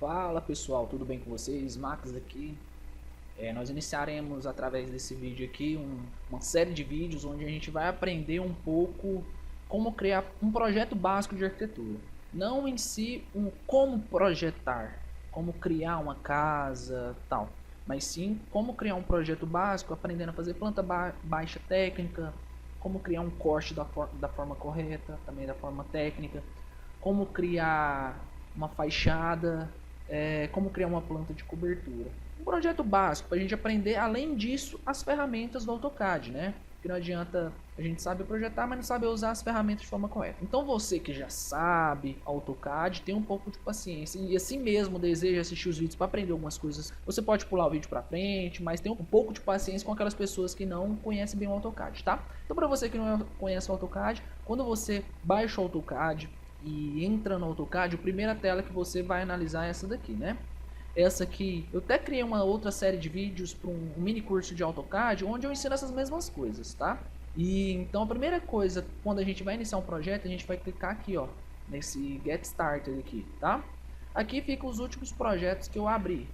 Fala pessoal, tudo bem com vocês? Max aqui. Nós iniciaremos através desse vídeo aqui uma série de vídeos onde a gente vai aprender um pouco como criar um projeto básico de arquitetura. Não em si como projetar, como criar uma casa, tal, mas sim como criar um projeto básico, aprendendo a fazer planta baixa técnica, como criar um corte da forma correta, também da forma técnica, como criar uma fachada, como criar uma planta de cobertura. Um projeto básico para a gente aprender, além disso, as ferramentas do AutoCAD, né? Porque não adianta a gente saber projetar, mas não sabe usar as ferramentas de forma correta. Então você que já sabe AutoCAD, tem um pouco de paciência e assim mesmo deseja assistir os vídeos para aprender algumas coisas. Você pode pular o vídeo para frente, mas tem um pouco de paciência com aquelas pessoas que não conhecem bem o AutoCAD, tá? Então para você que não conhece o AutoCAD, quando você baixa o AutoCAD e entra no AutoCAD, a primeira tela que você vai analisar é essa daqui, né? Essa aqui, eu até criei uma outra série de vídeos para um mini curso de AutoCAD, onde eu ensino essas mesmas coisas, tá? E então a primeira coisa, quando a gente vai iniciar um projeto, a gente vai clicar aqui, ó, nesse Get Started aqui, tá? Aqui ficam os últimos projetos que eu abri,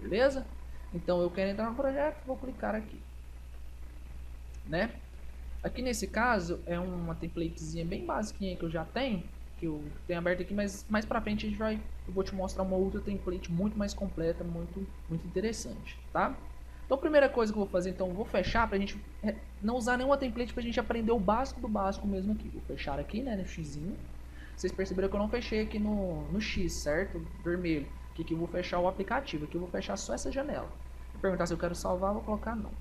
beleza? Então eu quero entrar no projeto, vou clicar aqui, né? Aqui nesse caso é uma templatezinha bem basiquinha que eu já tenho, que eu tenho aberto aqui, mas mais pra frente eu vou te mostrar uma outra template muito mais completa, muito interessante, tá? Então a primeira coisa que eu vou fazer, então eu vou fechar pra gente não usar nenhuma template pra gente aprender o básico do básico mesmo aqui. Vou fechar aqui, né, no xizinho. Vocês perceberam que eu não fechei aqui no X, certo? Vermelho. Aqui que eu vou fechar o aplicativo, aqui eu vou fechar só essa janela. Vou perguntar se eu quero salvar, vou colocar não.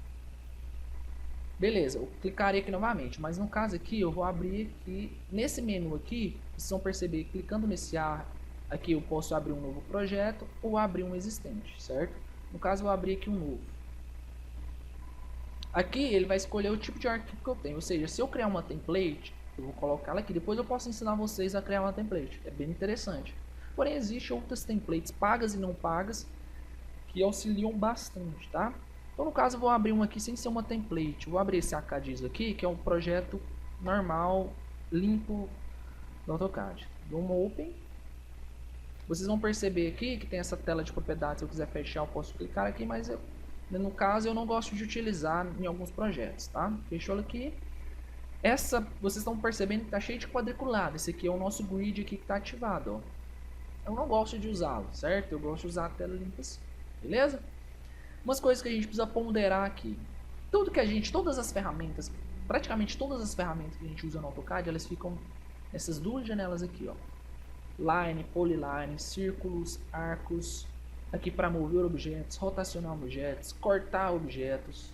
Beleza, eu clicarei aqui novamente, mas no caso aqui eu vou abrir aqui, nesse menu aqui, vocês vão perceber, clicando nesse A, aqui eu posso abrir um novo projeto ou abrir um existente, certo? No caso eu vou abrir aqui um novo. Aqui ele vai escolher o tipo de arquivo que eu tenho, ou seja, se eu criar uma template, eu vou colocá-la aqui, depois eu posso ensinar vocês a criar uma template, é bem interessante. Porém, existem outras templates pagas e não pagas que auxiliam bastante, tá? Então no caso eu vou abrir um aqui sem ser uma template, eu vou abrir esse AKDIS aqui, que é um projeto normal, limpo do AutoCAD. Dou uma Open. Vocês vão perceber aqui que tem essa tela de propriedades, se eu quiser fechar eu posso clicar aqui, mas no caso eu não gosto de utilizar em alguns projetos, tá? Fechou aqui. Essa, vocês estão percebendo que está cheio de quadriculado, esse aqui é o nosso grid aqui que está ativado, ó. Eu não gosto de usá-lo, certo? Eu gosto de usar a tela limpa assim, beleza? Umas coisas que a gente precisa ponderar aqui. Todas as ferramentas, praticamente todas as ferramentas que a gente usa no AutoCAD, elas ficam nessas duas janelas aqui, ó. Line, polyline, círculos, arcos, aqui para mover objetos, rotacionar objetos, cortar objetos,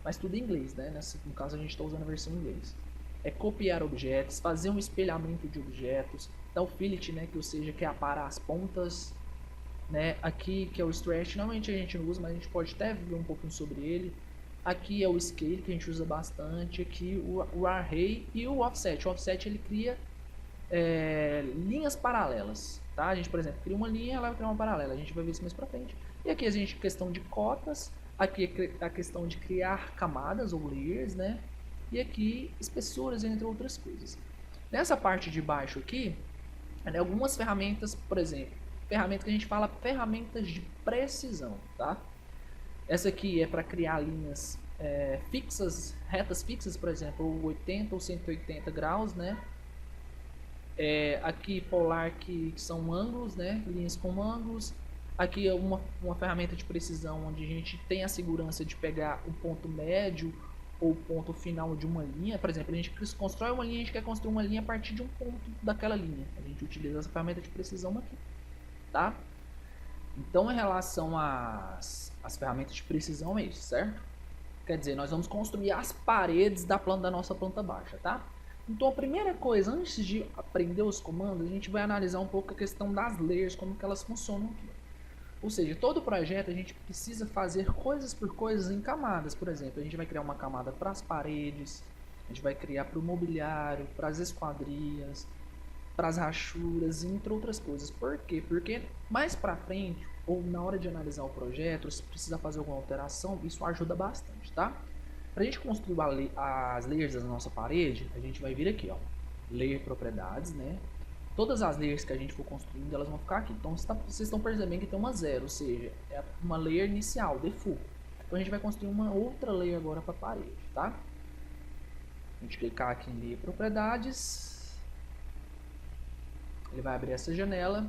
mas tudo em inglês, né? No caso a gente está usando a versão em inglês. É copiar objetos, fazer um espelhamento de objetos, dar o fillet, né? Que ou seja, que é aparar as pontas, né? Aqui que é o stretch, normalmente a gente não usa, mas a gente pode até ver um pouquinho sobre ele. Aqui é o scale, que a gente usa bastante. Aqui o array e o offset. O offset ele cria linhas paralelas, tá? A gente, por exemplo, cria uma linha, ela vai criar uma paralela. A gente vai ver isso mais pra frente. E aqui a gente questão de cotas. Aqui a questão de criar camadas ou layers, né? E aqui espessuras, entre outras coisas. Nessa parte de baixo aqui, algumas ferramentas, por exemplo, ferramenta que a gente fala ferramentas de precisão, tá? Essa aqui é para criar linhas fixas, retas fixas, por exemplo, 80 ou 180 graus, né? Aqui polar que são ângulos, né? Linhas com ângulos. Aqui é uma ferramenta de precisão onde a gente tem a segurança de pegar o ponto médio ou o ponto final de uma linha. Por exemplo, a gente constrói uma linha, a gente quer construir uma linha a partir de um ponto daquela linha. A gente utiliza essa ferramenta de precisão aqui, tá? Então, em relação às ferramentas de precisão é isso, certo? Quer dizer, nós vamos construir as paredes da nossa planta baixa, tá? Então, a primeira coisa, antes de aprender os comandos, a gente vai analisar um pouco a questão das layers, como que elas funcionam aqui. Ou seja, todo projeto a gente precisa fazer coisas por coisas em camadas. Por exemplo, a gente vai criar uma camada para as paredes, a gente vai criar para o mobiliário, para as esquadrias, para as rachuras, entre outras coisas. Por quê? Porque mais para frente, ou na hora de analisar o projeto, se precisa fazer alguma alteração, isso ajuda bastante, tá? Para a gente construir as layers da nossa parede, a gente vai vir aqui, ó, layer propriedades, né? todas as layers que a gente for construindo, elas vão ficar aqui. Então vocês estão percebendo que tem uma 0, ou seja, é uma layer inicial, default. Então a gente vai construir uma outra layer agora para a parede, tá? A gente clicar aqui em layer propriedades, ele vai abrir essa janela.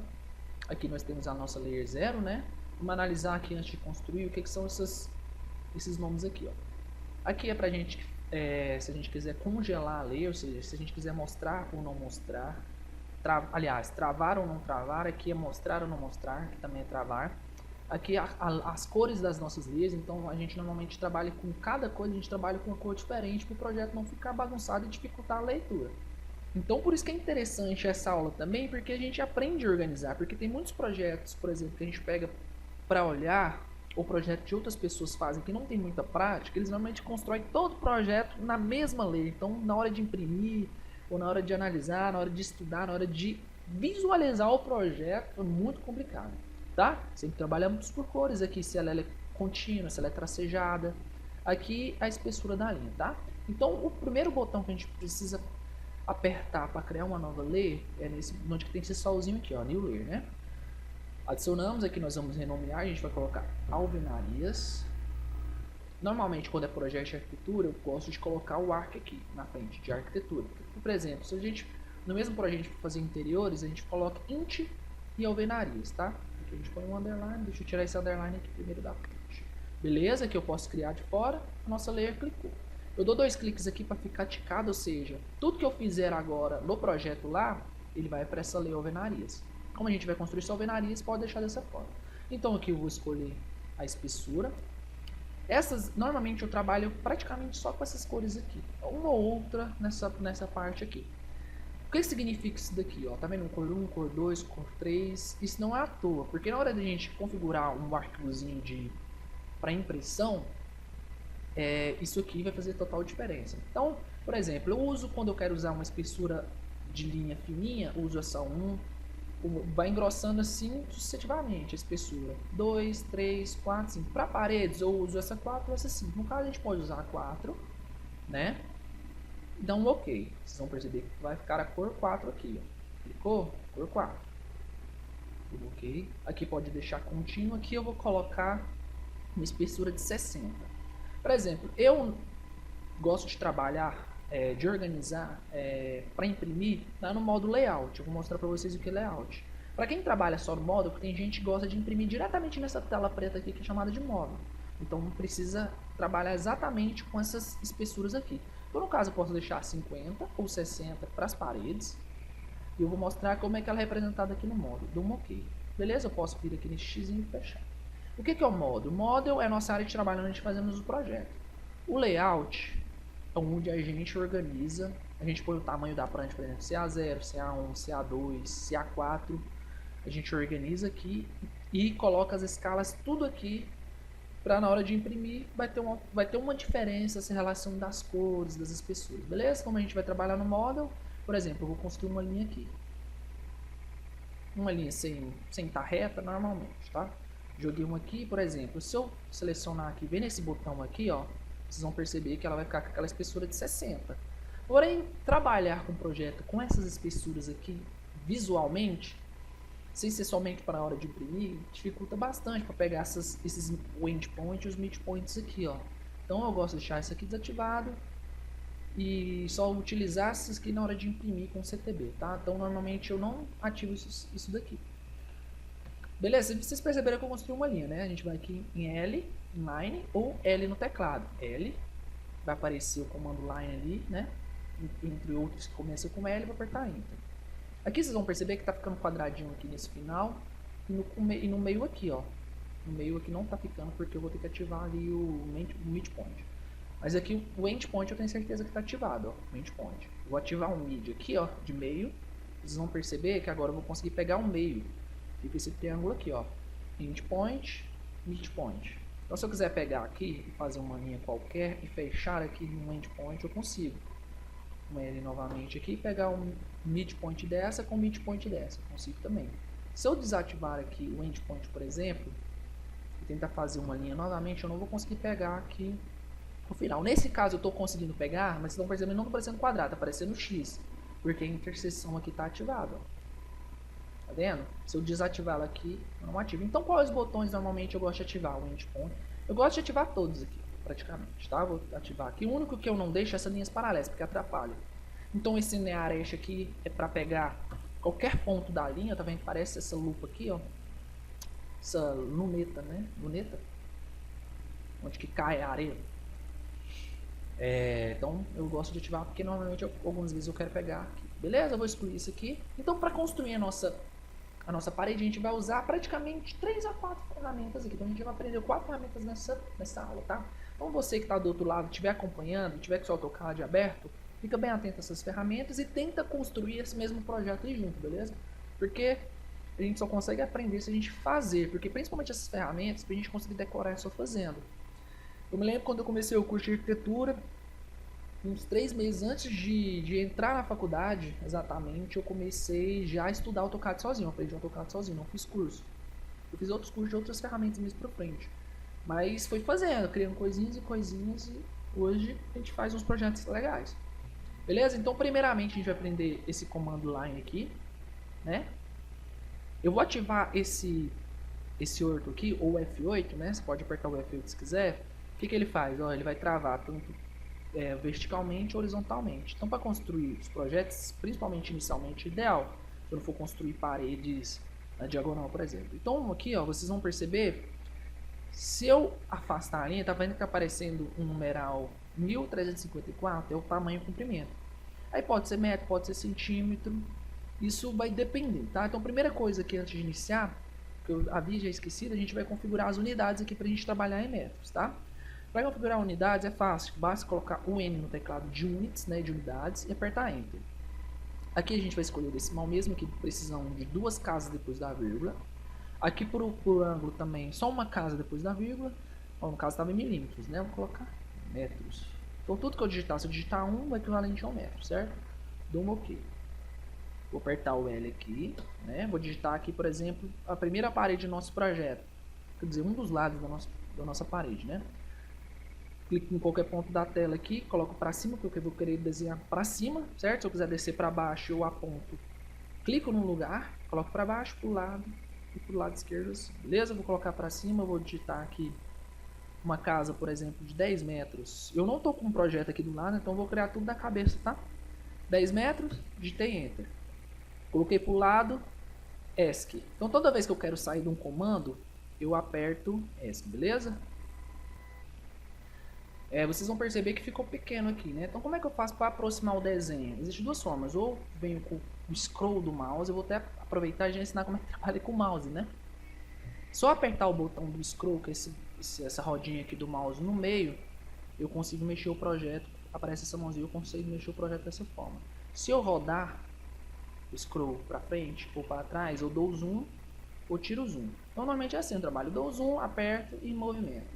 Aqui nós temos a nossa layer 0, né? Vamos analisar aqui antes de construir o que são esses nomes aqui, ó. Aqui é pra gente, se a gente quiser congelar a layer, ou seja, se a gente quiser mostrar ou não mostrar, aliás, travar ou não travar, aqui é mostrar ou não mostrar, aqui também é travar. Aqui as cores das nossas layers, então a gente normalmente trabalha com cada coisa, a gente trabalha com uma cor diferente para o projeto não ficar bagunçado e dificultar a leitura. Então por isso que é interessante essa aula também, porque a gente aprende a organizar, porque tem muitos projetos, por exemplo, que a gente pega para olhar, ou projeto de outras pessoas fazem que não tem muita prática, eles normalmente constroem todo o projeto na mesma layer. Então na hora de imprimir, ou na hora de analisar, na hora de estudar, na hora de visualizar o projeto, é muito complicado, tá? Sempre trabalhamos por cores aqui, se ela é contínua, se ela é tracejada. Aqui a espessura da linha, tá? Então o primeiro botão que a gente precisa apertar para criar uma nova layer é nesse onde que tem esse solzinho aqui, ó, New Layer, né? Adicionamos aqui, nós vamos renomear, a gente vai colocar alvenarias. Normalmente quando é projeto de arquitetura, eu gosto de colocar o arc aqui na frente de arquitetura. Por exemplo, se a gente no mesmo projeto for fazer interiores, a gente coloca int e alvenarias, tá? Aqui a gente põe um underline, deixa eu tirar esse underline aqui primeiro da frente. Beleza? Que eu posso criar de fora, a nossa layer clicou. Eu dou 2 cliques aqui para ficar ticado, ou seja, tudo que eu fizer agora no projeto lá, ele vai para essa layer alvenarias. Como a gente vai construir só alvenarias, pode deixar dessa forma. Então aqui eu vou escolher a espessura. Essas, normalmente eu trabalho praticamente só com essas cores aqui. Uma ou outra nessa parte aqui. O que significa isso daqui? Ó? Tá vendo? Cor 1, cor 2, cor 3. Isso não é à toa, porque na hora de a gente configurar um arquivozinho para impressão, isso aqui vai fazer total diferença. Então, por exemplo, eu uso quando eu quero usar uma espessura de linha fininha, uso essa 1, vai engrossando assim sucessivamente a espessura. 2, 3, 4, 5. Para paredes eu uso essa 4 ou essa 5. No caso a gente pode usar a 4, né? Dá um ok. Vocês vão perceber que vai ficar a cor 4 aqui, ó. Clicou? Cor 4. Ok. Aqui pode deixar contínuo. Aqui eu vou colocar uma espessura de 60. Por exemplo, eu gosto de trabalhar, de organizar para imprimir lá no modo layout. Eu vou mostrar para vocês o que é layout. Para quem trabalha só no módulo, tem gente que gosta de imprimir diretamente nessa tela preta aqui que é chamada de módulo. Então não precisa trabalhar exatamente com essas espessuras aqui. Então, no caso, eu posso deixar 50 ou 60 para as paredes. E eu vou mostrar como é que ela é representada aqui no módulo. Dou um ok. Beleza? Eu posso vir aqui nesse x e fechar. O que é o módulo? O módulo é a nossa área de trabalho onde a gente fazemos o projeto. O layout é onde a gente organiza. A gente põe o tamanho da prancha, por exemplo, CA0, CA1, CA2, CA4. A gente organiza aqui e coloca as escalas tudo aqui. Para na hora de imprimir vai ter uma diferença essa relação das cores, das espessuras, beleza? Como a gente vai trabalhar no model, por exemplo, eu vou construir uma linha aqui. Uma linha sem estar reta normalmente, tá? Joguei uma aqui, por exemplo, se eu selecionar aqui, ver nesse botão aqui, ó, vocês vão perceber que ela vai ficar com aquela espessura de 60. Porém, trabalhar com o projeto com essas espessuras aqui, visualmente, sem ser somente para a hora de imprimir, dificulta bastante para pegar esses endpoints e os midpoints aqui, ó. Então eu gosto de deixar isso aqui desativado e só utilizar essas aqui na hora de imprimir com CTB, tá? Então normalmente eu não ativo isso daqui. Beleza, vocês perceberam que eu construí uma linha, né? A gente vai aqui em L, em line, ou L no teclado. L, vai aparecer o comando line ali, né? Entre outros que começam com L, vou apertar Enter. Aqui vocês vão perceber que está ficando quadradinho aqui nesse final e no meio aqui, ó. No meio aqui não está ficando porque eu vou ter que ativar ali o midpoint. Mas aqui o endpoint eu tenho certeza que está ativado, ó. Endpoint. Eu vou ativar um mid aqui, ó, de meio. Vocês vão perceber que agora eu vou conseguir pegar um meio. Fica esse triângulo aqui, ó. Endpoint, midpoint. Então se eu quiser pegar aqui e fazer uma linha qualquer e fechar aqui no endpoint, eu consigo. Um L novamente aqui e pegar um midpoint dessa com midpoint dessa. Consigo também. Se eu desativar aqui o endpoint, por exemplo, e tentar fazer uma linha novamente, eu não vou conseguir pegar aqui no final. Nesse caso eu estou conseguindo pegar, mas vocês estão percebendo, não está aparecendo quadrado, está aparecendo X, porque a interseção aqui está ativada. Tá vendo? Se eu desativar ela aqui, eu não ativo. Então, quais botões normalmente eu gosto de ativar? O endpoint. Eu gosto de ativar todos aqui, praticamente, tá? Vou ativar aqui. O único que eu não deixo é essas linhas paralelas, porque atrapalha. Então, esse Nearest aqui é para pegar qualquer ponto da linha, tá vendo? Parece essa lupa aqui, ó. Essa luneta, né? Luneta. Onde que cai a areia. Então, eu gosto de ativar porque normalmente algumas vezes eu quero pegar aqui. Beleza? Eu vou excluir isso aqui. Então, para construir a nossa parede, a gente vai usar praticamente 3 a 4 ferramentas aqui. Então, a gente vai aprender 4 ferramentas nessa aula, tá? Então, você que está do outro lado, estiver acompanhando, tiver com o seu AutoCAD aberto, fica bem atento a essas ferramentas e tenta construir esse mesmo projeto aí junto, beleza? Porque a gente só consegue aprender se a gente fazer, porque principalmente essas ferramentas, para a gente conseguir decorar é só fazendo. Eu me lembro quando eu comecei o curso de arquitetura, uns 3 meses antes de entrar na faculdade, exatamente, eu comecei já a estudar AutoCAD sozinho. Eu aprendi AutoCAD sozinho, não fiz curso. Eu fiz outros cursos de outras ferramentas mesmo pra frente. Mas foi fazendo, criando coisinhas e coisinhas, e hoje a gente faz uns projetos legais. Beleza? Então, primeiramente, a gente vai aprender esse comando line aqui, né? Eu vou ativar esse orto aqui, ou F8, né? Você pode apertar o F8 se quiser. O que ele faz? Ó, ele vai travar tanto verticalmente ou horizontalmente. Então, para construir os projetos, principalmente inicialmente, ideal. Se eu não for construir paredes na diagonal, por exemplo. Então, aqui, ó, vocês vão perceber, se eu afastar a linha, tá vendo que tá aparecendo um numeral 1354, é o tamanho e o comprimento. Aí pode ser metro, pode ser centímetro, isso vai depender, tá? Então, a primeira coisa aqui antes de iniciar, que eu havia já esquecido, a gente vai configurar as unidades aqui para a gente trabalhar em metros, tá? Para configurar unidades é fácil, basta colocar o N no teclado de units, né, de unidades, e apertar Enter. Aqui a gente vai escolher o decimal mesmo, que precisam de 2 casas depois da vírgula. Aqui por ângulo também, só uma casa depois da vírgula. Bom, no caso estava em milímetros, né? Vou colocar metros. Então tudo que eu digitar, se eu digitar 1, vai equivalente a 1 metro, certo? Dou um OK. Vou apertar o L aqui, né? Vou digitar aqui, por exemplo, a primeira parede do nosso projeto. Quer dizer, um dos lados da nossa parede, né? Clico em qualquer ponto da tela aqui, coloco para cima, porque eu vou querer desenhar para cima, certo? Se eu quiser descer para baixo, eu aponto, clico no lugar, coloco para baixo, para o lado e para o lado esquerdo, assim. Beleza? Vou colocar para cima, vou digitar aqui uma casa, por exemplo, de 10 metros. Eu não estou com um projeto aqui do lado, então vou criar tudo da cabeça, tá? 10 metros, digitei Enter. Coloquei para o lado, ESC. Então, toda vez que eu quero sair de um comando, eu aperto ESC, beleza? Vocês vão perceber que ficou pequeno aqui, né? Então, como é que eu faço para aproximar o desenho? Existem 2 formas. Ou venho com o scroll do mouse, eu vou até aproveitar e já ensinar como é que trabalha com o mouse, né? Só apertar o botão do scroll, que é essa rodinha aqui do mouse no meio, eu consigo mexer o projeto. Aparece essa mãozinha, eu consigo mexer o projeto dessa forma. Se eu rodar o scroll para frente ou para trás, eu dou zoom ou tiro o zoom. Então, normalmente é assim, eu trabalho, dou zoom, aperto e movimento.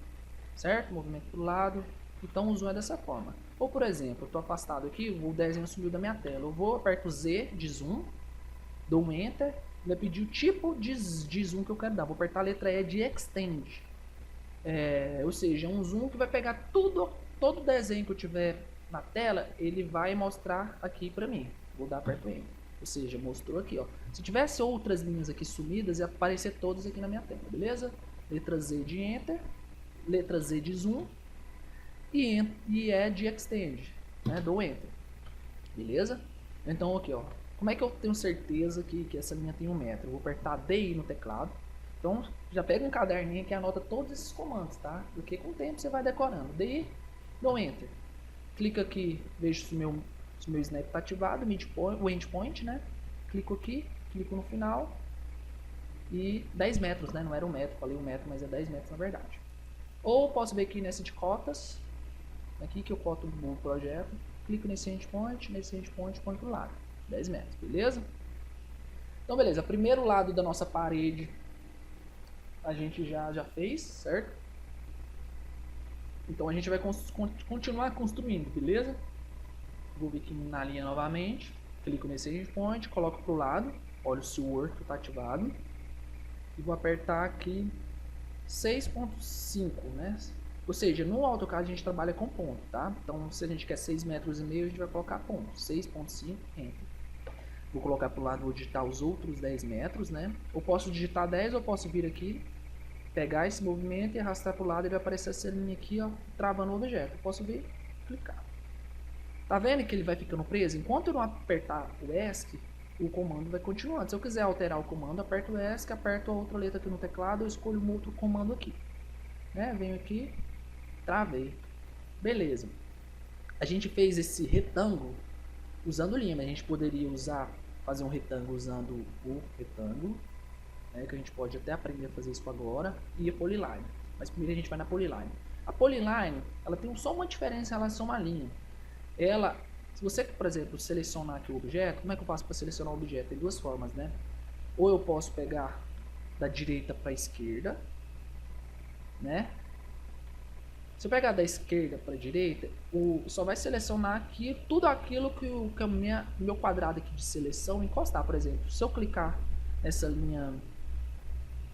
Certo? Movimento para o lado. Então o zoom é dessa forma. Ou por exemplo, eu estou afastado aqui, o desenho sumiu da minha tela. Eu vou, aperto Z de zoom, dou um Enter, vai pedir o tipo de zoom que eu quero dar. Vou apertar a letra E de Extend. Ou seja, é um zoom que vai pegar todo o desenho que eu tiver na tela, ele vai mostrar aqui para mim. Vou dar, aperto Enter. Ou seja, mostrou aqui, ó. Se tivesse outras linhas aqui sumidas, ia aparecer todas aqui na minha tela, beleza? Letra Z de Enter, letra Z de zoom e E de extend, né? Dou Enter, beleza? Então aqui, ó, como é que eu tenho certeza que essa linha tem 1 metro? Eu vou apertar DI no teclado. Então já pega um caderninho que anota todos esses comandos, tá? Porque com o tempo você vai decorando. DI, dou Enter, clica aqui, vejo se o meu snap está ativado, o endpoint, né? Clico aqui, clico no final e 10 metros, né? Não era 1 metro, falei 1 metro, mas é 10 metros na verdade. Ou posso ver aqui nessa de cotas, aqui que eu coto o projeto, clico nesse endpoint, põe para o lado, 10 metros, beleza? Então beleza, primeiro lado da nossa parede a gente já fez, certo? Então a gente vai continuar construindo, beleza? Vou vir aqui na linha novamente, clico nesse endpoint, coloco para o lado, olho se o work está ativado e vou apertar aqui 6.5, né? Ou seja, no AutoCAD a gente trabalha com ponto, tá? Então, se a gente quer 6,5 metros, a gente vai colocar ponto, 6.5, Enter. Vou colocar para o lado, vou digitar os outros 10 metros, né? Eu posso digitar 10 ou posso vir aqui, pegar esse movimento e arrastar para o lado e vai aparecer essa linha aqui, ó, travando o objeto. Eu posso vir, clicar. Tá vendo que ele vai ficando preso? Enquanto eu não apertar o ESC, o comando vai continuando. Se eu quiser alterar o comando, aperto o ESC, aperto a outra letra aqui no teclado, eu escolho um outro comando aqui. Né? Venho aqui, travei. Beleza. A gente fez esse retângulo usando linha, mas a gente poderia fazer um retângulo usando o retângulo, né? Que a gente pode até aprender a fazer isso agora, e a polyline. Mas primeiro a gente vai na polyline. A polyline, ela tem só uma diferença em relação à linha. Ela, se você, por exemplo, selecionar aqui o objeto, como é que eu faço para selecionar o objeto? Tem duas formas, né? Ou eu posso pegar da direita para a esquerda, né? Se eu pegar da esquerda para a direita, só vai selecionar aqui tudo aquilo que o meu quadrado aqui de seleção encostar. Por exemplo, se eu clicar nessa linha,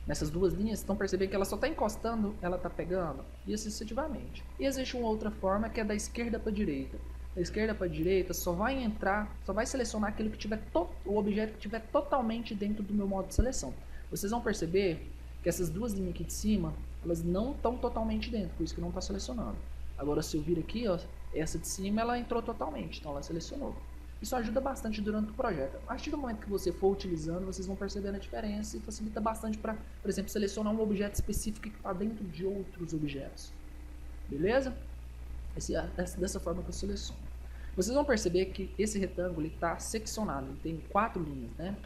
nessas duas linhas, estão percebendo que ela só está encostando, ela está pegando, e assim sucessivamente. E existe uma outra forma que é da esquerda para a direita. Da esquerda para a direita só vai entrar, só vai selecionar aquilo que tiver o objeto que estiver totalmente dentro do meu modo de seleção. Vocês vão perceber que essas duas linhas aqui de cima, elas não estão totalmente dentro, por isso que não está selecionando. Agora se eu vir aqui, ó, essa de cima ela entrou totalmente, então ela selecionou. Isso ajuda bastante durante o projeto. A partir do momento que você for utilizando, vocês vão percebendo a diferença e facilita bastante para, por exemplo, selecionar um objeto específico que está dentro de outros objetos. Beleza? Dessa forma que eu seleciono. Vocês vão perceber que esse retângulo está seccionado, ele tem 4 linhas, né?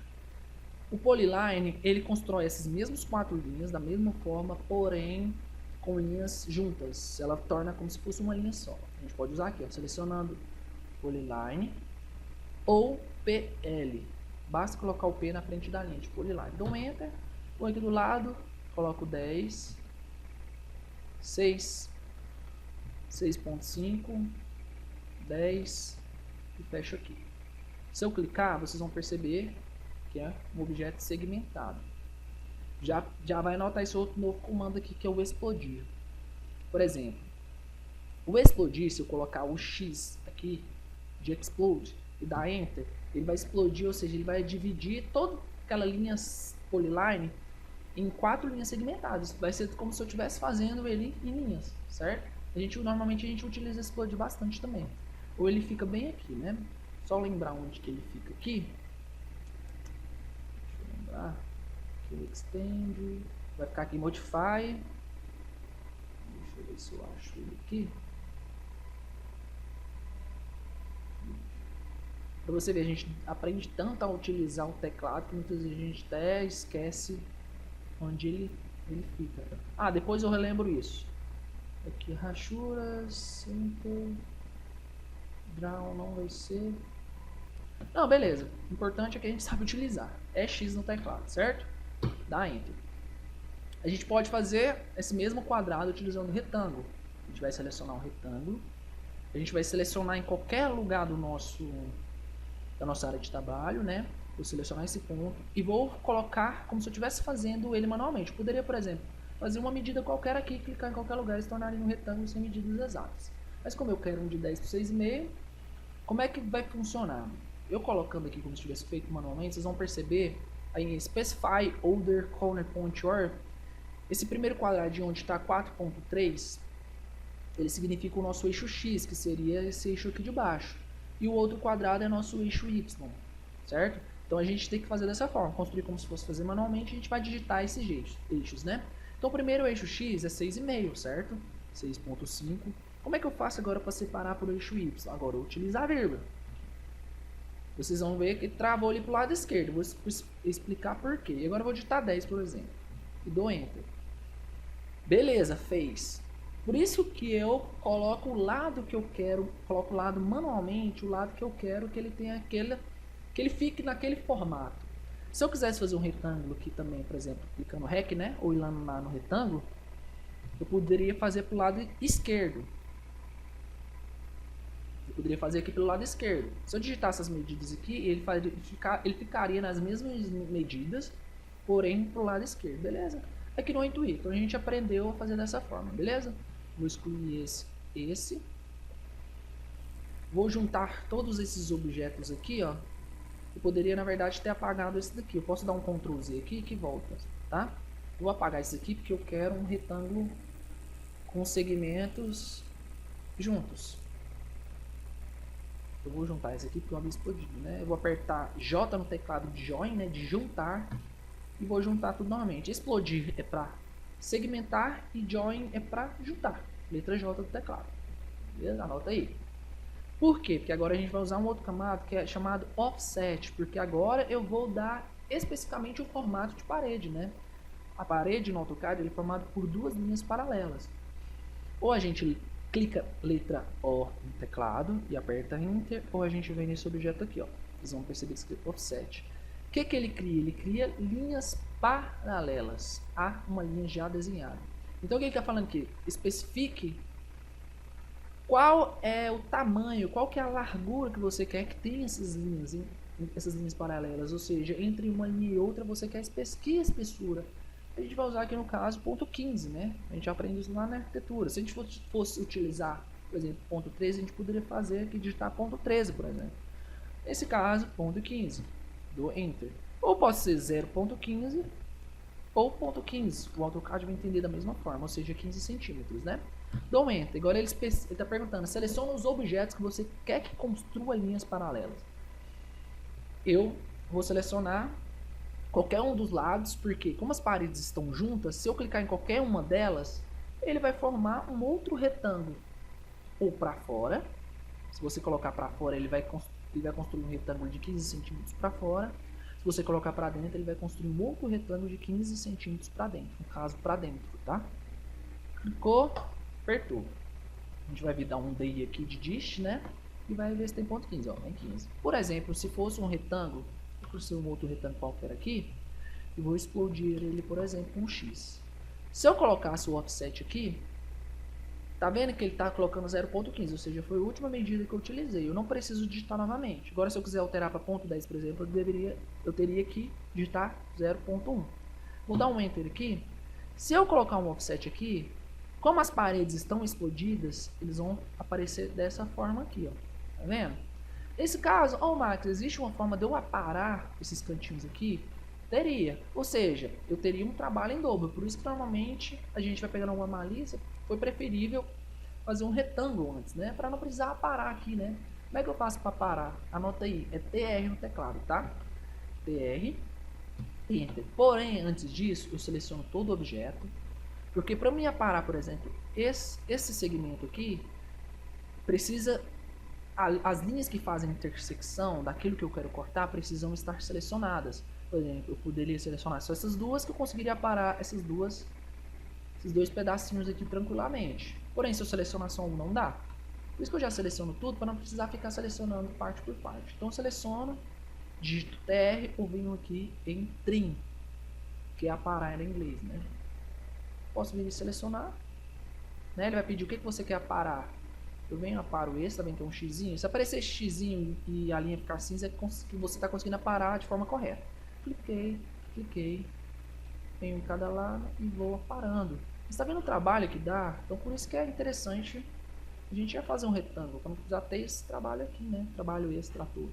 O Polyline, ele constrói essas mesmas 4 linhas da mesma forma, porém com linhas juntas. Ela torna como se fosse uma linha só. A gente pode usar aqui, ó, selecionando Polyline ou PL. Basta colocar o P na frente da linha de Polyline. Dou Enter, vou aqui do lado, coloco 10, 6, 6.5, 10 e fecho aqui. Se eu clicar, vocês vão perceber que é um objeto segmentado. Já vai notar esse outro novo comando aqui, que é o explodir. Por exemplo, o explodir, se eu colocar o X aqui de explode e dar Enter, ele vai explodir, ou seja, ele vai dividir toda aquela linha polyline em 4 linhas segmentadas. Vai ser como se eu estivesse fazendo ele em linhas, certo? Normalmente a gente utiliza explodir bastante também. Ou ele fica bem aqui, né? Só lembrar onde que ele fica aqui. Aqui o extend, vai ficar aqui modify. Deixa eu ver se eu acho ele aqui. Para você ver, a gente aprende tanto a utilizar o teclado que muitas vezes a gente até esquece onde ele fica. Ah, depois eu relembro isso. Aqui rachuras, center, draw não vai ser. Não, beleza. O importante é que a gente sabe utilizar. É X no teclado, certo? Dá Enter. A gente pode fazer esse mesmo quadrado utilizando o retângulo. A gente vai selecionar um retângulo. A gente vai selecionar em qualquer lugar da nossa área de trabalho, né? Vou selecionar esse ponto e vou colocar como se eu estivesse fazendo ele manualmente. Eu poderia, por exemplo, fazer uma medida qualquer aqui, clicar em qualquer lugar e se tornar um retângulo sem medidas exatas. Mas como eu quero um de 10 por 6,5, como é que vai funcionar? Eu colocando aqui como se tivesse feito manualmente, vocês vão perceber aí em Specify Other Corner Point Or, esse primeiro quadradinho onde está 4.3, ele significa o nosso eixo X, que seria esse eixo aqui de baixo. E o outro quadrado é nosso eixo Y, certo? Então a gente tem que fazer dessa forma, construir como se fosse fazer manualmente, a gente vai digitar esses eixos, né? Então o primeiro eixo X é 6,5, certo? 6.5. Como é que eu faço agora para separar por eixo Y? Agora eu utilizo a vírgula. Vocês vão ver que travou ali para o lado esquerdo. Vou explicar por quê. E agora eu vou digitar 10, por exemplo. E dou Enter. Beleza, fez. Por isso que eu coloco o lado que eu quero, coloco o lado manualmente, o lado que eu quero que ele tenha que ele fique naquele formato. Se eu quisesse fazer um retângulo aqui também, por exemplo, clicando REC, né? Ou ir lá no retângulo, eu poderia fazer para o lado esquerdo. Eu poderia fazer aqui pelo lado esquerdo. Se eu digitar essas medidas aqui, ele ficaria nas mesmas medidas, porém para o lado esquerdo, beleza? Aqui no Intuit, então a gente aprendeu a fazer dessa forma, beleza? Vou excluir esse. Vou juntar todos esses objetos aqui, ó. Eu poderia, na verdade, ter apagado esse daqui. Eu posso dar um Ctrl Z aqui que volta, tá? Eu vou apagar esse aqui porque eu quero um retângulo com segmentos juntos. Eu vou juntar esse aqui porque eu havia explodido, né? Eu vou apertar J no teclado de Join, né? De juntar. E vou juntar tudo novamente. Explodir é para segmentar e Join é para juntar. Letra J do teclado. Beleza? Anota aí. Por quê? Porque agora a gente vai usar um outro camado que é chamado Offset. Porque agora eu vou dar especificamente o formato de parede, né? A parede no AutoCAD ele é formado por duas linhas paralelas. Ou a gente clica letra O no teclado e aperta Enter, ou a gente vem nesse objeto aqui, ó. Vocês vão perceber que é Offset. O que ele cria? Ele cria linhas paralelas a uma linha já desenhada. Então o que ele está falando aqui? Especifique qual é o tamanho, qual que é a largura que você quer que tenha essas linhas paralelas. Ou seja, entre uma linha e outra você quer que espessura. A gente vai usar aqui no caso ponto 15, né? A gente aprende isso lá na arquitetura. Se a gente fosse utilizar, por exemplo, ponto 13, a gente poderia fazer aqui, digitar ponto 13, por exemplo. Nesse caso, ponto 15. Do Enter. Ou pode ser 0.15 ou ponto 15. O AutoCAD vai entender da mesma forma, ou seja, 15 centímetros, né? Dou Enter. Agora ele está perguntando, seleciona os objetos que você quer que construa linhas paralelas. Eu vou selecionar qualquer um dos lados, porque como as paredes estão juntas, se eu clicar em qualquer uma delas, ele vai formar um outro retângulo. Ou para fora. Se você colocar para fora, ele vai construir um retângulo de 15 centímetros para fora. Se você colocar para dentro, ele vai construir um outro retângulo de 15 centímetros para dentro. No caso, para dentro, tá? Clicou, apertou. A gente vai vir dar um DI aqui de dist, né? E vai ver se tem ponto 15, ó, tem 15. Por exemplo, se fosse um retângulo, por ser um outro retângulo qualquer aqui, eu vou explodir ele, por exemplo, com um X. Se eu colocasse o offset aqui, tá vendo que ele está colocando 0.15, ou seja, foi a última medida que eu utilizei. Eu não preciso digitar novamente. Agora, se eu quiser alterar para ponto 10, por exemplo, eu teria que digitar 0.1. Vou dar um Enter aqui. Se eu colocar um offset aqui, como as paredes estão explodidas, eles vão aparecer dessa forma aqui, ó. Tá vendo? Nesse caso, ó, Max, existe uma forma de eu aparar esses cantinhos aqui? Teria. Ou seja, eu teria um trabalho em dobro. Por isso que normalmente a gente vai pegando uma malícia. Foi preferível fazer um retângulo antes, né? Para não precisar parar aqui, né? Como é que eu faço para parar? Anota aí, é TR no teclado, tá? TR, Enter. Porém, antes disso, eu seleciono todo o objeto. Porque para mim aparar, por exemplo, esse segmento aqui, precisa... As linhas que fazem intersecção daquilo que eu quero cortar precisam estar selecionadas. Por exemplo, eu poderia selecionar só essas duas, que eu conseguiria parar esses dois pedacinhos aqui tranquilamente. Porém, se eu selecionar só um, não dá. Por isso que eu já seleciono tudo, para não precisar ficar selecionando parte por parte. Então eu seleciono, digito TR ou venho aqui em Trim, que é aparar em inglês, né? Posso vir e selecionar, né? Ele vai pedir o que você quer aparar. Eu venho, aparo esse, também tem um xizinho. Se aparecer esse xizinho e a linha ficar cinza, é que você está conseguindo aparar de forma correta. Cliquei, venho em cada lado e vou aparando. Você está vendo o trabalho que dá? Então por isso que é interessante a gente ia fazer um retângulo, para não precisar ter esse trabalho aqui, né? Trabalho extra todo.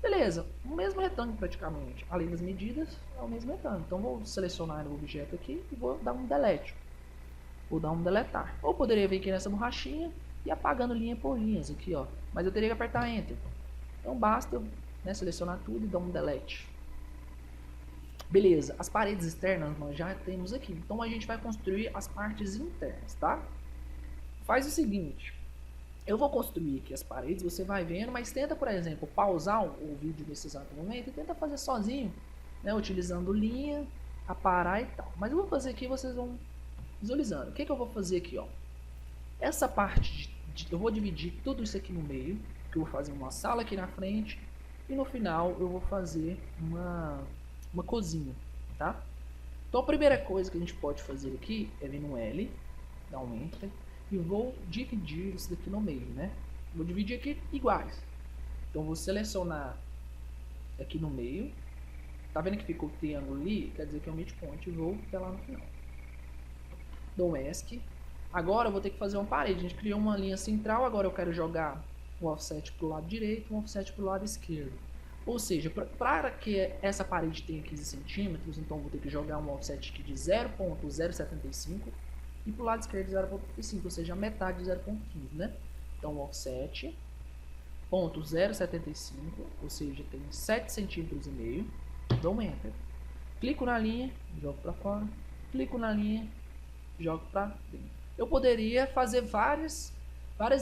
Beleza, o mesmo retângulo praticamente. Além das medidas, é o mesmo retângulo. Então vou selecionar o objeto aqui e vou dar um delete. Vou dar um deletar. Ou poderia vir aqui nessa borrachinha e apagando linha por linhas aqui, ó. Mas eu teria que apertar Enter. Então basta, né, selecionar tudo e dar um delete. Beleza, as paredes externas nós já temos aqui. Então a gente vai construir as partes internas, tá? Faz o seguinte. Eu vou construir aqui as paredes, você vai vendo, mas tenta, por exemplo, pausar o vídeo nesse exato momento e tenta fazer sozinho, né? Utilizando linha, aparar e tal. Mas eu vou fazer aqui, vocês vão visualizando. O que eu vou fazer aqui, ó? Essa parte, eu vou dividir tudo isso aqui no meio, que eu vou fazer uma sala aqui na frente e no final eu vou fazer uma cozinha, tá? Então a primeira coisa que a gente pode fazer aqui é vir no L, dar um Enter e vou dividir isso daqui no meio, né? Vou dividir aqui iguais. Então vou selecionar aqui no meio. Tá vendo que ficou o triângulo ali? Quer dizer que é o midpoint e vou até lá no final. Dou um ESC. Agora eu vou ter que fazer uma parede. A gente criou uma linha central, agora eu quero jogar o offset para o lado direito e o offset para o lado esquerdo. Ou seja, para que essa parede tenha 15 centímetros, então vou ter que jogar um offset aqui de 0.075 e para o lado esquerdo 0.35, ou seja, a metade de 0.15, né? Então offset 0.075, ou seja, tem 7 centímetros e meio, dou um enter. Clico na linha, jogo para fora, clico na linha, jogo para dentro. Eu poderia fazer várias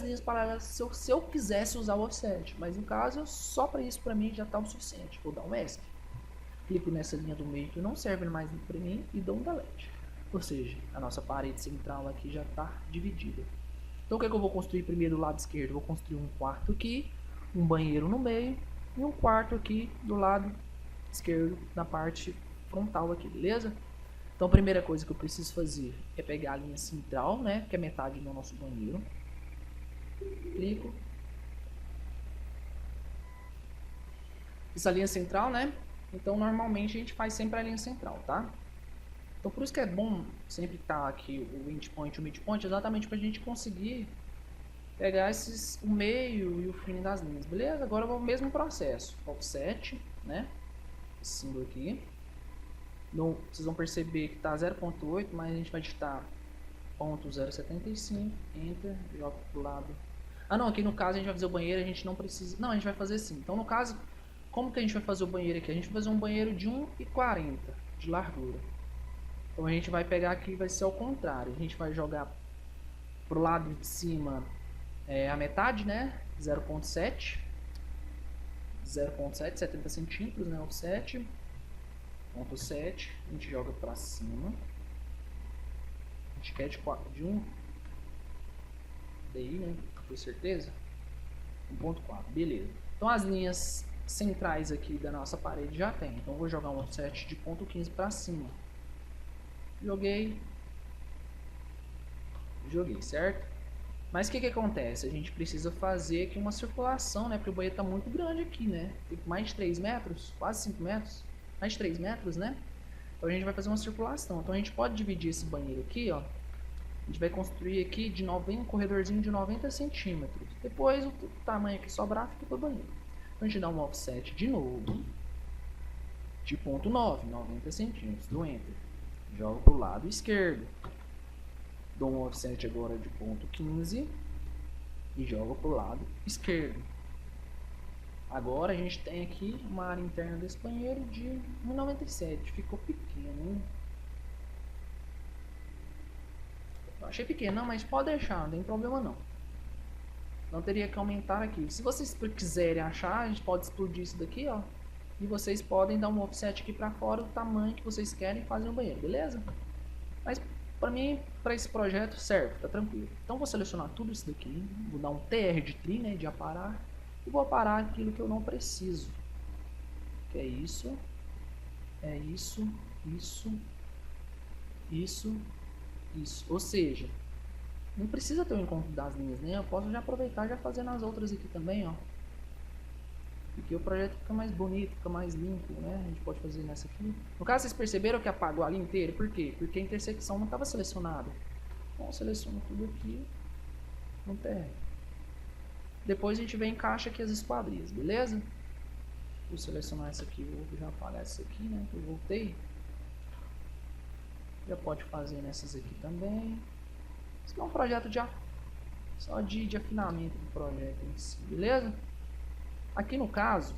linhas paralelas se eu quisesse usar o offset, mas no caso, só para isso para mim já está o suficiente. Vou dar um ESC. Clico nessa linha do meio que não serve mais para mim e dou um delete. Ou seja, a nossa parede central aqui já está dividida. Então o que é que eu vou construir primeiro do lado esquerdo? Eu vou construir um quarto aqui, um banheiro no meio e um quarto aqui do lado esquerdo na parte frontal aqui, beleza? Então a primeira coisa que eu preciso fazer é pegar a linha central, né, que é metade do nosso banheiro. Clico. Essa linha central, né? Então normalmente a gente faz sempre a linha central, tá? Então por isso que é bom sempre estar aqui o endpoint e o midpoint, exatamente para a gente conseguir pegar o meio e o fim das linhas, beleza? Agora o mesmo processo, offset, né? Esse símbolo aqui. Então, vocês vão perceber que está 0.8, mas a gente vai digitar 0.075, enter, joga pro lado. Ah não, aqui no caso a gente vai fazer o banheiro, a gente não precisa... Não, a gente vai fazer assim. Então no caso, como que a gente vai fazer o banheiro aqui? A gente vai fazer um banheiro de 1,40 de largura. Então a gente vai pegar aqui, vai ser ao contrário. A gente vai jogar pro lado de cima a metade, né? 0.7, 70 centímetros, né? Offset, 0.7, a gente joga para cima. A gente quer de 1 daí, né? Com certeza. 1.4, beleza. Então as linhas centrais aqui da nossa parede já tem. Então eu vou jogar um offset de 0.15 para cima. Joguei, certo? Mas o que acontece? A gente precisa fazer aqui uma circulação, né? Porque o banheiro está muito grande aqui, né? Tem mais de 3 metros, quase 5 metros, mais de 3 metros, né? Então a gente vai fazer uma circulação. Então a gente pode dividir esse banheiro aqui, ó. A gente vai construir aqui de um corredorzinho de 90 centímetros. Depois o tamanho que sobrar fica para o banheiro. Então a gente dá um offset de novo, de 0.9, 90 centímetros, do enter. Jogo para o lado esquerdo. Dou um offset agora de 0.15 e jogo para o lado esquerdo. Agora a gente tem aqui uma área interna desse banheiro de 1,97. Ficou pequeno, hein? Eu achei pequeno, não, mas pode deixar, não tem problema não. Não teria que aumentar aqui. Se vocês quiserem achar, a gente pode explodir isso daqui, ó. E vocês podem dar um offset aqui para fora do tamanho que vocês querem e fazer no banheiro, beleza? Mas para mim, para esse projeto serve, tá tranquilo. Então vou selecionar tudo isso daqui, vou dar um TR de tree, né, de aparar, e vou aparar aquilo que eu não preciso. Que é isso, isso. Ou seja, não precisa ter o encontro das linhas, né? Eu posso já aproveitar e já fazer nas outras aqui também, ó. Porque o projeto fica mais bonito, fica mais limpo, né? A gente pode fazer nessa aqui. No caso, vocês perceberam que apagou a linha inteira? Por quê? Porque a intersecção não estava selecionada. Então, eu seleciono tudo aqui no TR. Depois a gente vem e encaixa aqui as esquadrias, beleza? Vou selecionar essa aqui, vou já apagar essa aqui, né? Que eu voltei. Já pode fazer nessas aqui também. Isso é um projeto só de afinamento do projeto em si, beleza? Aqui no caso,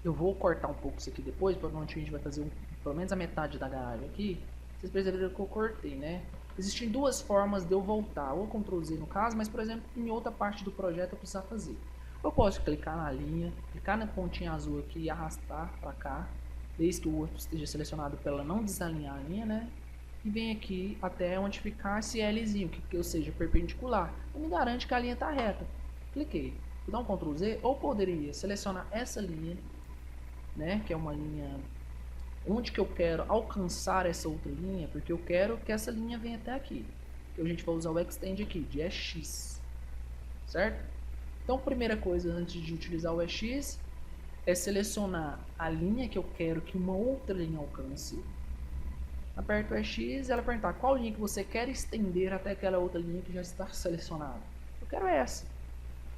eu vou cortar um pouco isso aqui depois, provavelmente a gente vai fazer pelo menos a metade da garagem aqui. Vocês perceberam que eu cortei, né? Existem duas formas de eu voltar, ou Ctrl Z no caso, mas por exemplo, em outra parte do projeto eu precisar fazer. Eu posso clicar na linha, clicar na pontinha azul aqui e arrastar para cá, desde que o outro esteja selecionado para ela não desalinhar a linha, né? E vem aqui até onde ficar esse Lzinho, que ou seja, perpendicular. Então me garante que a linha está reta. Cliquei. Vou dar um Ctrl Z, ou poderia selecionar essa linha, né? Que é uma linha onde que eu quero alcançar essa outra linha, porque eu quero que essa linha venha até aqui. Então a gente vai usar o extend aqui, de EX, certo? Então a primeira coisa antes de utilizar o EX é selecionar a linha que eu quero que uma outra linha alcance. Aperto o EX e ela perguntar qual linha que você quer estender até aquela outra linha que já está selecionada. Eu quero essa.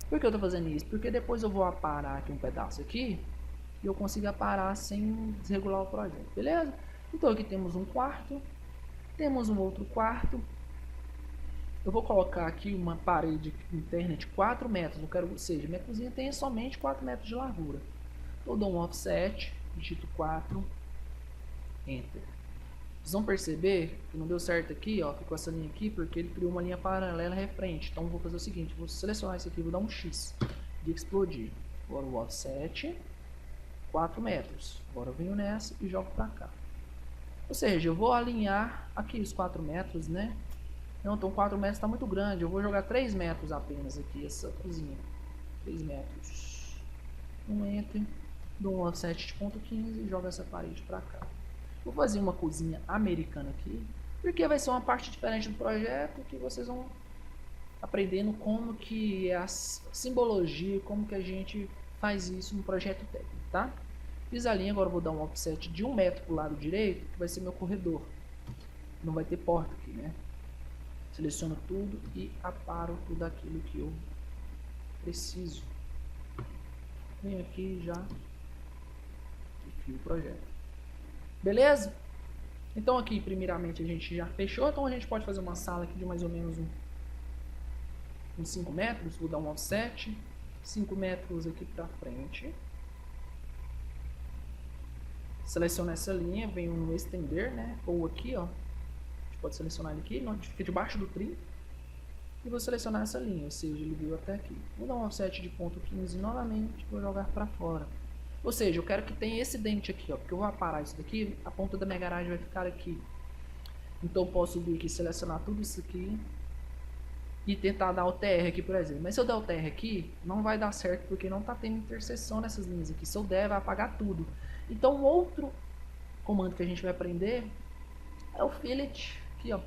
Por que eu tô fazendo isso? Porque depois eu vou aparar aqui um pedaço aqui e eu consigo aparar sem desregular o projeto, beleza? Então aqui temos um quarto, temos um outro quarto. Eu vou colocar aqui uma parede interna de 4 metros, eu quero, ou seja, minha cozinha tem somente 4 metros de largura. Eu dou um offset, digito 4, enter. Vocês vão perceber que não deu certo aqui, ó, ficou essa linha aqui, porque ele criou uma linha paralela referente. Então, vou fazer o seguinte, vou selecionar isso aqui, vou dar um X de explodir. Agora o offset, 4 metros. Agora eu venho nessa e jogo para cá. Ou seja, eu vou alinhar aqui os 4 metros, né? Não, então 4 metros está muito grande, eu vou jogar 3 metros apenas aqui, essa cozinha. 3 metros. Um enter, dou um offset de ponto 15 e jogo essa parede para cá. Vou fazer uma cozinha americana aqui, porque vai ser uma parte diferente do projeto que vocês vão aprendendo como que é a simbologia, como que a gente faz isso no projeto técnico, tá? Fiz a linha, agora eu vou dar um offset de 1 metro para o lado direito, que vai ser meu corredor. Não vai ter porta aqui, né? Seleciono tudo e aparo tudo aquilo que eu preciso. Venho aqui e já defino o projeto. Beleza? Então aqui primeiramente a gente já fechou, então a gente pode fazer uma sala aqui de mais ou menos uns 5 metros, vou dar um offset, 5 metros aqui para frente. Seleciono essa linha, venho no estender, né? Ou aqui, ó. A gente pode selecionar ele aqui, fica debaixo do trim. E vou selecionar essa linha, ou seja, ele veio até aqui. Vou dar um offset de ponto 15 novamente, vou jogar para fora. Ou seja, eu quero que tenha esse dente aqui, ó, porque eu vou aparar isso daqui, a ponta da minha garagem vai ficar aqui. Então eu posso vir aqui, selecionar tudo isso aqui e tentar dar o TR aqui, por exemplo. Mas se eu der o TR aqui, não vai dar certo, porque não está tendo interseção nessas linhas aqui. Se eu der, vai apagar tudo. Então um outro comando que a gente vai aprender é o fillet, aqui ó,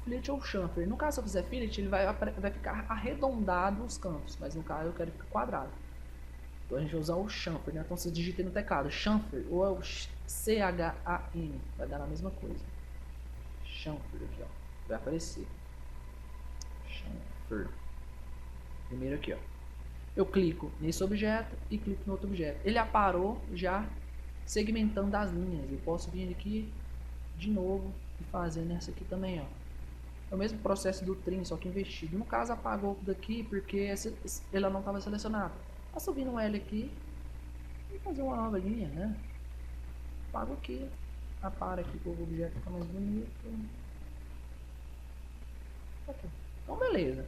fillet ou chamfer. No caso, se eu fizer fillet, ele vai ficar arredondado os cantos, mas no caso eu quero ficar quadrado. Então a gente vai usar o chamfer, né? Então você digita no teclado chamfer ou é o C-H-A-N, vai dar a mesma coisa. Chamfer aqui, ó, vai aparecer. Chamfer. Primeiro aqui, ó. Eu clico nesse objeto e clico no outro objeto. Ele aparou já segmentando as linhas. Eu posso vir aqui de novo e fazer nessa aqui também, ó. É o mesmo processo do trim, só que invertido. No caso apagou daqui porque ela não estava selecionada. Posso subir no L aqui e fazer uma nova linha, né? Apago aqui, apara aqui para o objeto ficar mais bonito. Okay. Então beleza.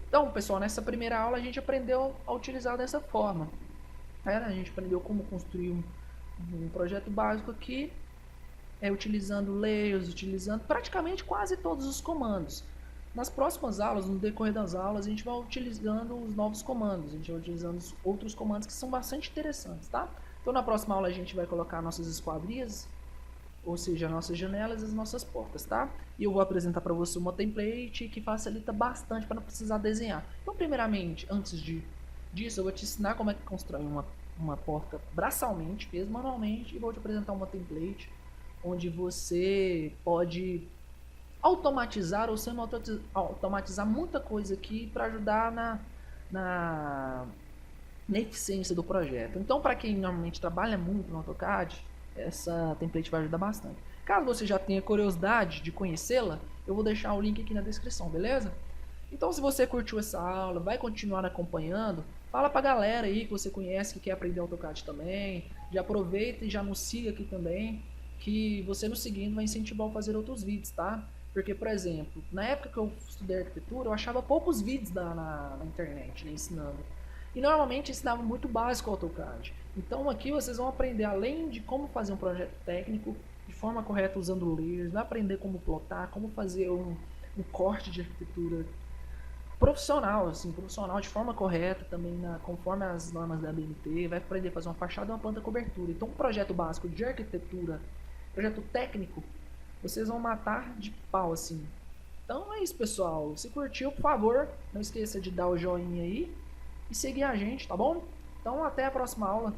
Então pessoal, nessa primeira aula a gente aprendeu a utilizar dessa forma. A gente aprendeu como construir um projeto básico aqui, utilizando layers, utilizando praticamente quase todos os comandos. Nas próximas aulas, no decorrer das aulas, a gente vai utilizando os novos comandos, a gente vai utilizando os outros comandos que são bastante interessantes, tá? Então na próxima aula a gente vai colocar nossas esquadrias, ou seja, nossas janelas e as nossas portas, tá? E eu vou apresentar para você uma template que facilita bastante para não precisar desenhar. Então primeiramente, antes disso, eu vou te ensinar como é que constrói uma porta braçalmente, mesmo manualmente, e vou te apresentar uma template onde você pode automatizar ou semi-automatizar muita coisa aqui para ajudar na eficiência do projeto. Então, para quem normalmente trabalha muito no AutoCAD, essa template vai ajudar bastante. Caso você já tenha curiosidade de conhecê-la, eu vou deixar o link aqui na descrição, beleza? Então, se você curtiu essa aula, vai continuar acompanhando, fala pra galera aí que você conhece, que quer aprender AutoCAD também, já aproveita e já nos siga aqui também, que você nos seguindo vai incentivar a fazer outros vídeos, tá? Porque, por exemplo, na época que eu estudei arquitetura, eu achava poucos vídeos na internet, né, ensinando. E normalmente ensinava muito básico o AutoCAD. Então aqui vocês vão aprender, além de como fazer um projeto técnico, de forma correta usando layers, vai aprender como plotar, como fazer um corte de arquitetura profissional, assim, profissional de forma correta, também conforme as normas da ABNT, vai aprender a fazer uma fachada e uma planta cobertura. Então um projeto básico de arquitetura, projeto técnico, vocês vão matar de pau, assim. Então é isso, pessoal. Se curtiu, por favor, não esqueça de dar o joinha aí e seguir a gente, tá bom? Então até a próxima aula.